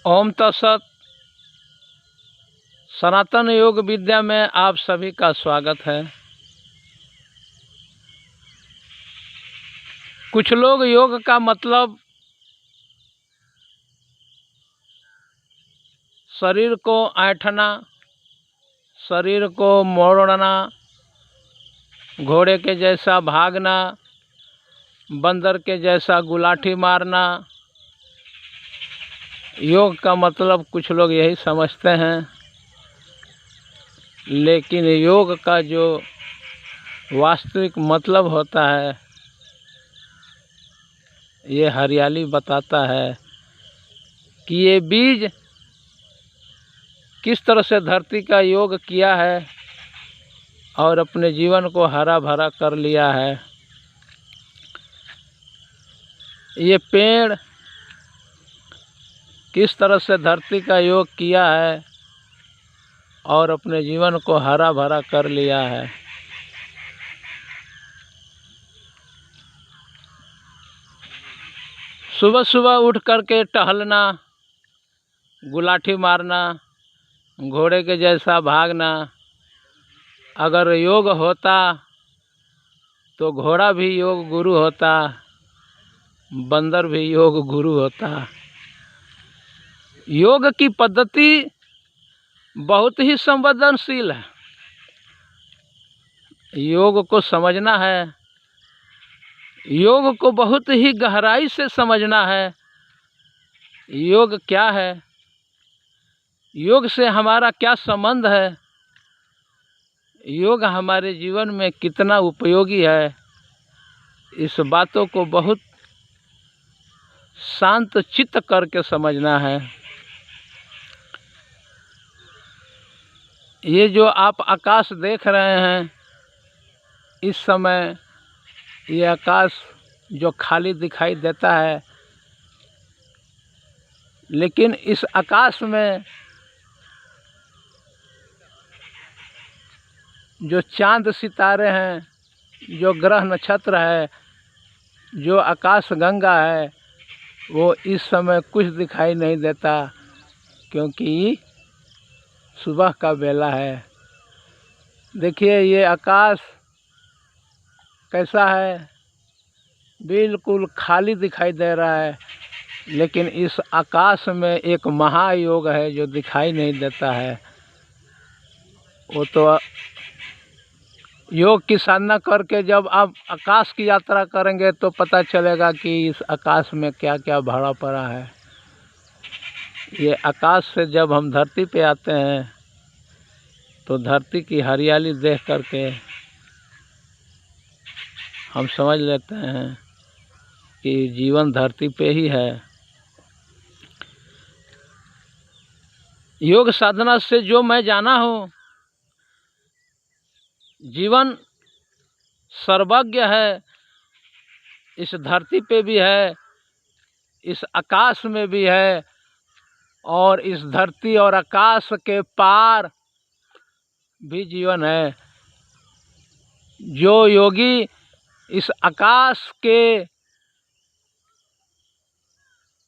ओम तत्सत। सनातन योग विद्या में आप सभी का स्वागत है। कुछ लोग योग का मतलब शरीर को ऐंठना, शरीर को मोड़ना, घोड़े के जैसा भागना, बंदर के जैसा गुलाठी मारना, योग का मतलब कुछ लोग यही समझते हैं। लेकिन योग का जो वास्तविक मतलब होता है ये हरियाली बताता है कि ये बीज किस तरह से धरती का योग किया है और अपने जीवन को हरा भरा कर लिया है। ये पेड़ किस तरह से धरती का योग किया है और अपने जीवन को हरा भरा कर लिया है। सुबह सुबह उठ करके टहलना, गुलाठी मारना, घोड़े के जैसा भागना, अगर योग होता तो घोड़ा भी योग गुरु होता, बंदर भी योग गुरु होता। योग की पद्धति बहुत ही संवेदनशील है। योग को समझना है, योग को बहुत ही गहराई से समझना है। योग क्या है, योग से हमारा क्या संबंध है, योग हमारे जीवन में कितना उपयोगी है, इस बातों को बहुत शांत चित्त करके समझना है। ये जो आप आकाश देख रहे हैं इस समय, ये आकाश जो खाली दिखाई देता है, लेकिन इस आकाश में जो चांद सितारे हैं, जो ग्रह नक्षत्र है, जो आकाश गंगा है, वो इस समय कुछ दिखाई नहीं देता क्योंकि सुबह का बेला है। देखिए ये आकाश कैसा है, बिल्कुल खाली दिखाई दे रहा है, लेकिन इस आकाश में एक महायोग है जो दिखाई नहीं देता है। वो तो योग की साधना करके जब आप आकाश की यात्रा करेंगे तो पता चलेगा कि इस आकाश में क्या क्या भरा पड़ा है। ये आकाश से जब हम धरती पे आते हैं तो धरती की हरियाली देख करके हम समझ लेते हैं कि जीवन धरती पे ही है। योग साधना से जो मैं जाना हूँ, जीवन सर्वज्ञ है, इस धरती पे भी है, इस आकाश में भी है, और इस धरती और आकाश के पार भी जीवन है। जो योगी इस आकाश के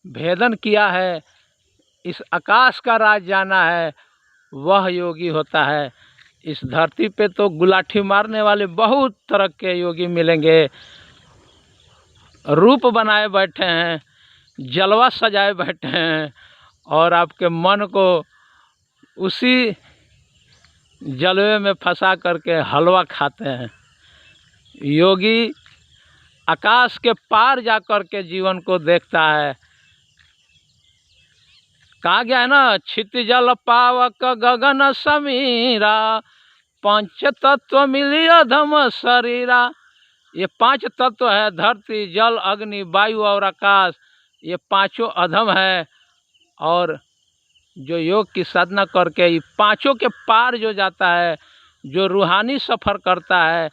भेदन किया है, इस आकाश का राज जाना है, वह योगी होता है। इस धरती पे तो गुलाठी मारने वाले बहुत तरह के योगी मिलेंगे, रूप बनाए बैठे हैं, जलवा सजाए बैठे हैं और आपके मन को उसी जलवे में फंसा करके हलवा खाते हैं। योगी आकाश के पार जा कर के जीवन को देखता है। कहा गया है ना, छित जल पावक गगन समीरा, पंच तत्व मिली अधम शरीरा। ये पांच तत्व है, धरती, जल, अग्नि, वायु और आकाश। ये पांचों अधम है, और जो योग की साधना करके ये पांचों के पार जो जाता है, जो रूहानी सफ़र करता है,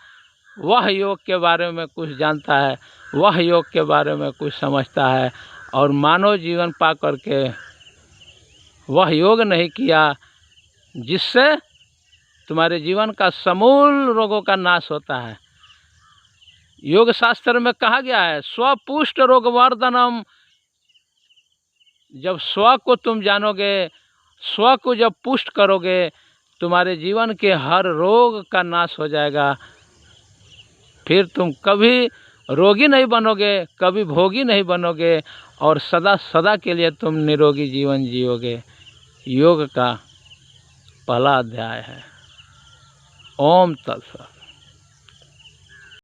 वह योग के बारे में कुछ जानता है, वह योग के बारे में कुछ समझता है। और मानव जीवन पा करके वह योग नहीं किया जिससे तुम्हारे जीवन का समूल रोगों का नाश होता है। योग शास्त्र में कहा गया है, स्वपुष्ट रोग वर्धनम जब स्व को तुम जानोगे, स्व को जब पुष्ट करोगे, तुम्हारे जीवन के हर रोग का नाश हो जाएगा। फिर तुम कभी रोगी नहीं बनोगे, कभी भोगी नहीं बनोगे, और सदा सदा के लिए तुम निरोगी जीवन जियोगे। योग का पहला अध्याय है। ओम तत्सत।